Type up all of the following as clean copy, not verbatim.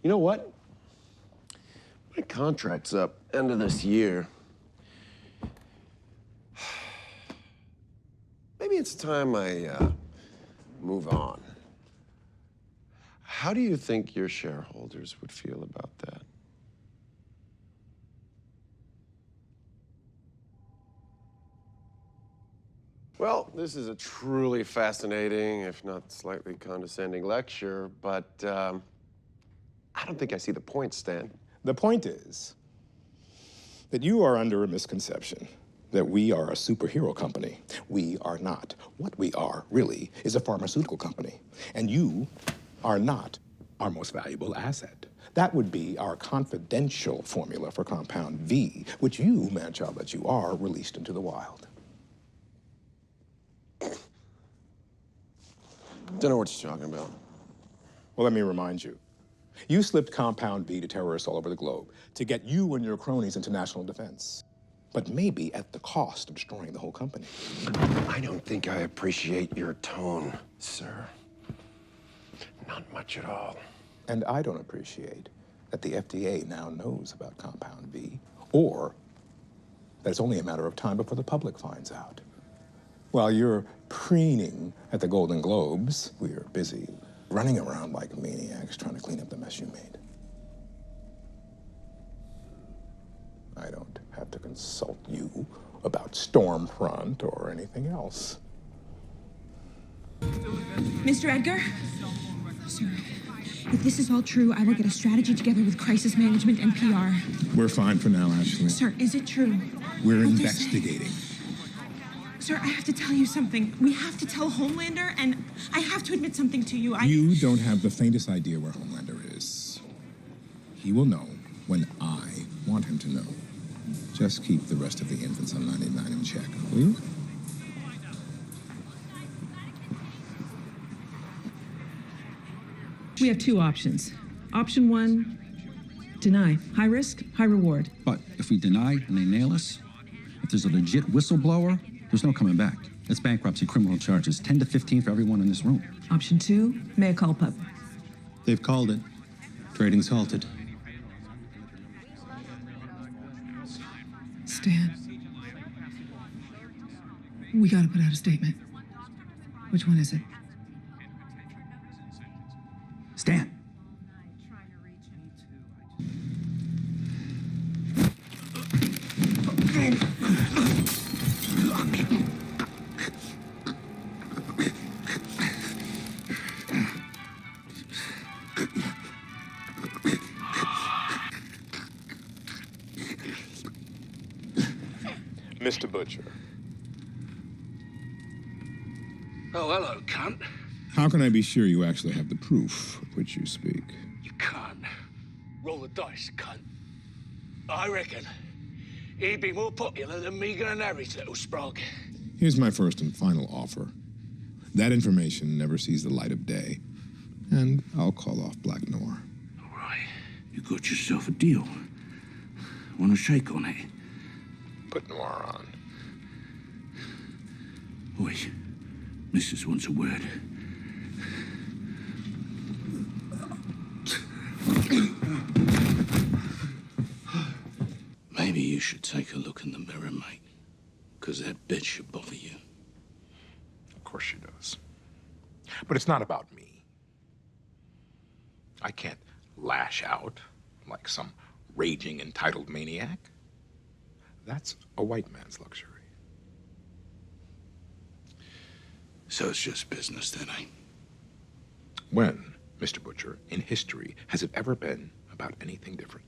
You know what? My contract's up end of this year. Maybe it's time I move on. How do you think your shareholders would feel about that? Well, this is a truly fascinating, if not slightly condescending lecture, but I don't think I see the point, Stan. The point is that you are under a misconception that we are a superhero company. We are not. What we are, really, is a pharmaceutical company. And you are not our most valuable asset. That would be our confidential formula for compound V, which you, man-child that you are, released into the wild. Don't know what you're talking about. Well, let me remind you. You slipped compound V to terrorists all over the globe to get you and your cronies into national defense. But maybe at the cost of destroying the whole company. I don't think I appreciate your tone, sir. Not much at all. And I don't appreciate that the FDA now knows about compound V, or that it's only a matter of time before the public finds out. While you're preening at the Golden Globes, we're busy running around like maniacs trying to clean up the mess you made. I don't have to consult you about Stormfront or anything else. Mr. Edgar? Sir, if this is all true, I will get a strategy together with crisis management and PR. We're fine for now, Ashley. Sir, is it true? We're investigating. Sir, I have to tell you something. We have to tell Homelander, and I have to admit something to you. You don't have the faintest idea where Homelander is. He will know when I want him to know. Just keep the rest of the infants on 99 in check, will you? We have two options. Option one, deny. High risk, high reward. But if we deny and they nail us, if there's a legit whistleblower, there's no coming back. It's bankruptcy, criminal charges, 10 to 15 for everyone in this room. Option two, mea culpa. They've called it. Trading's halted. Stan, we gotta put out a statement. Which one is it? Stan. Mr. Butcher. Oh, hello, cunt. How can I be sure you actually have the proof of which you speak? You can't. Roll the dice, cunt. I reckon he'd be more popular than Meager and Harry's little sprog. Here's my first and final offer. That information never sees the light of day. And I'll call off Black Noir. All right. You got yourself a deal. Want to shake on it? Put Noir on. Wait. Mrs. wants a word. Maybe you should take a look in the mirror, mate. Because that bitch should bother you. Of course she does. But it's not about me. I can't lash out like some raging entitled maniac. That's a white man's luxury. So it's just business then, eh? When, Mr. Butcher, in history, has it ever been about anything different?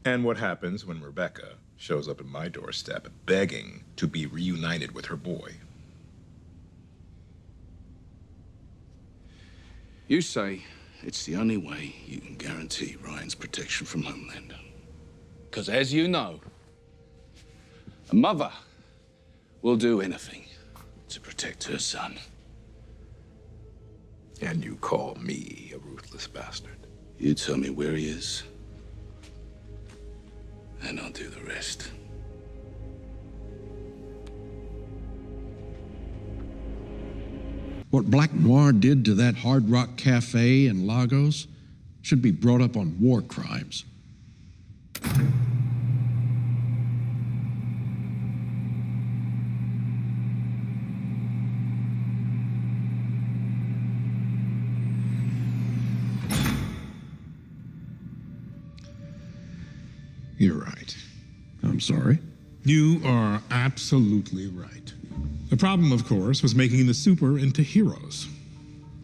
And what happens when Rebecca shows up at my doorstep begging to be reunited with her boy? You say it's the only way you can guarantee Ryan's protection from Homelander. Because as you know, a mother will do anything to protect her son. And you call me a ruthless bastard? You tell me where he is, and I'll do the rest. What Black Noir did to that Hard Rock Cafe in Lagos should be brought up on war crimes. You're right. I'm sorry? You are absolutely right. The problem, of course, was making the super into heroes.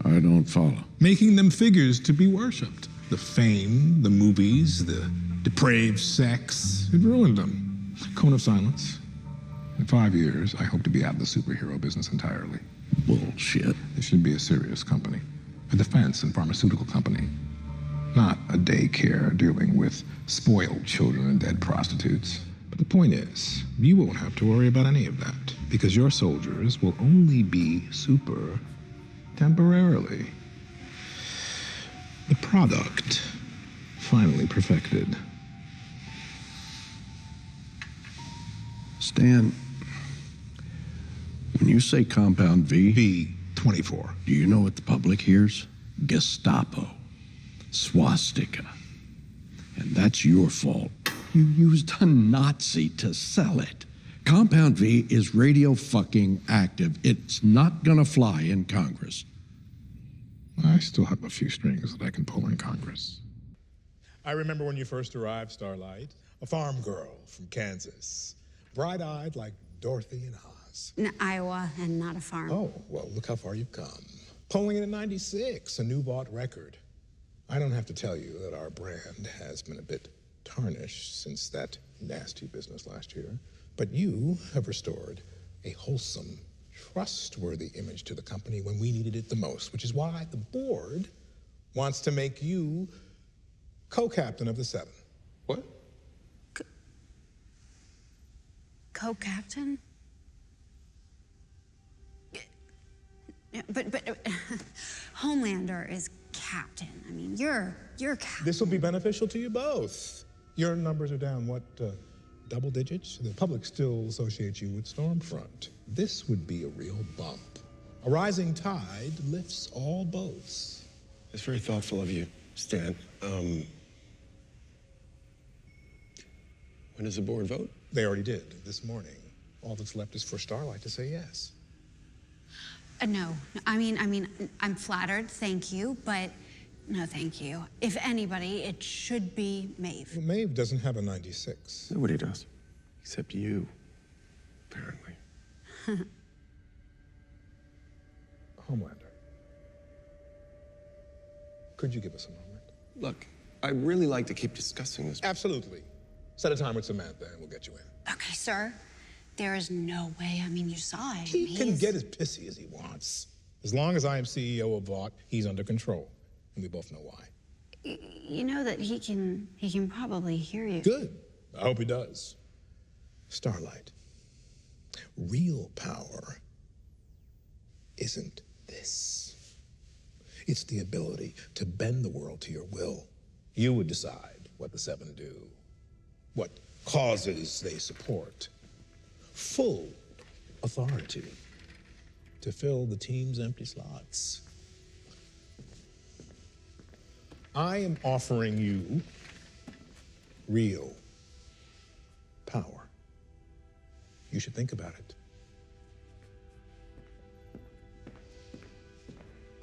I don't follow. Making them figures to be worshipped. The fame, the movies, the depraved sex, it ruined them. Cone of silence. In 5 years, I hope to be out of the superhero business entirely. Bullshit. This should be a serious company. A defense and pharmaceutical company. Not a daycare dealing with spoiled children and dead prostitutes. But the point is, you won't have to worry about any of that, because your soldiers will only be super temporarily. The product, finally perfected. Stan, when you say Compound V, V24. do you know what the public hears? Gestapo. Swastika. And that's your fault. You used a Nazi to sell it. Compound V is radio fucking active. It's not gonna fly in Congress. I still have a few strings that I can pull in Congress. I remember when you first arrived, Starlight, a farm girl from Kansas, bright-eyed like Dorothy in Oz. In Iowa and not a farm. Oh, well, look how far you've come. Polling in at 96, a new bought record. I don't have to tell you that our brand has been a bit tarnished since that nasty business last year, but you have restored a wholesome, trustworthy image to the company when we needed it the most, which is why the board wants to make you co-captain of the 7. What? Co-captain? Yeah, but Homelander is captain. I mean, you're captain. This will be beneficial to you both. Your numbers are down, what, double digits? The public still associates you with Stormfront. This would be a real bump. A rising tide lifts all boats. That's very thoughtful of you, Stan. When does the board vote? They already did, this morning. All that's left is for Starlight to say yes. No. I mean, I'm flattered, thank you, but no, thank you. If anybody, it should be Maeve. Well, Maeve doesn't have a 96. Nobody does, except you, apparently. Homelander, could you give us a moment? Look, I'd really like to keep discussing this. Absolutely. Set a time with Samantha and we'll get you in. Okay, sir. There is no way. I mean, you saw it. He can get as pissy as he wants. As long as I am CEO of Vought, he's under control. And we both know why. You know that he can probably hear you. Good. I hope he does. Starlight, real power isn't this. It's the ability to bend the world to your will. You would decide what the 7 do, what causes they support. Full authority to fill the team's empty slots. I am offering you real power. You should think about it.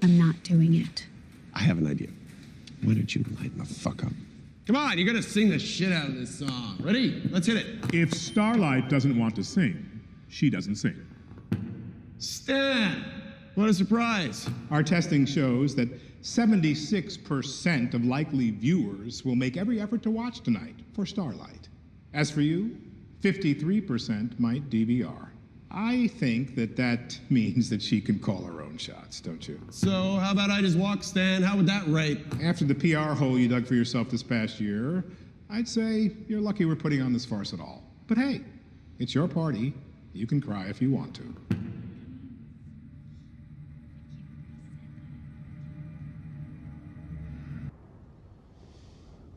I'm not doing it. I have an idea. Why don't you lighten the fuck up? Come on, you're gonna sing the shit out of this song. Ready? Let's hit it. If Starlight doesn't want to sing, she doesn't sing. Stan! What a surprise. Our testing shows that 76% of likely viewers will make every effort to watch tonight for Starlight. As for you, 53% might DVR. I think that means that she can call her own shots, don't you? So, how about I just walk, Stan? How would that rate? After the PR hole you dug for yourself this past year, I'd say you're lucky we're putting on this farce at all. But hey, it's your party. You can cry if you want to.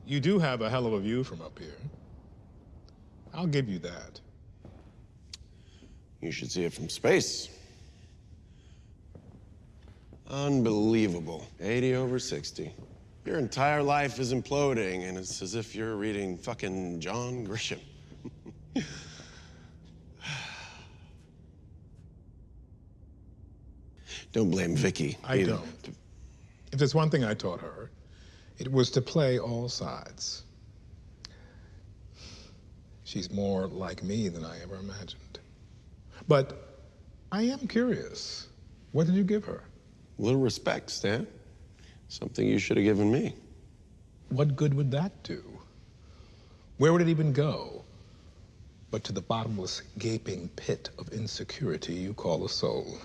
You do have a hell of a view from up here. I'll give you that. You should see it from space. Unbelievable. 80/60. Your entire life is imploding, and it's as if you're reading fucking John Grisham. Don't blame Vicky. I don't. If there's one thing I taught her, it was to play all sides. She's more like me than I ever imagined. But I am curious. What did you give her? A little respect, Stan. Something you should have given me. What good would that do? Where would it even go? But to the bottomless, gaping pit of insecurity you call a soul.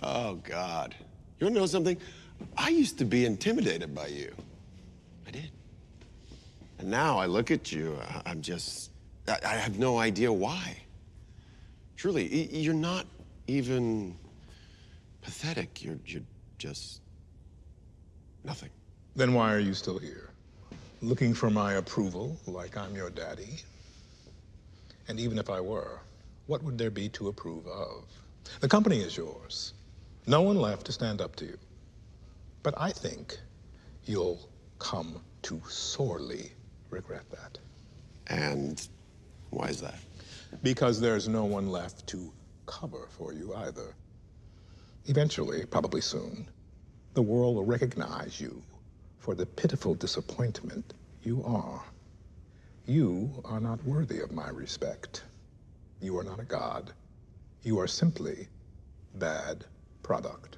Oh, God. You want to know something? I used to be intimidated by you. I did. And now I look at you, I'm just, I have no idea why. Truly, you're not even pathetic. You're just nothing. Then why are you still here? Looking for my approval like I'm your daddy? And even if I were, what would there be to approve of? The company is yours. No one left to stand up to you. But I think you'll come to sorely regret that. And why is that? Because there's no one left to cover for you either. Eventually, probably soon, the world will recognize you for the pitiful disappointment you are. You are not worthy of my respect. You are not a god. You are simply bad product.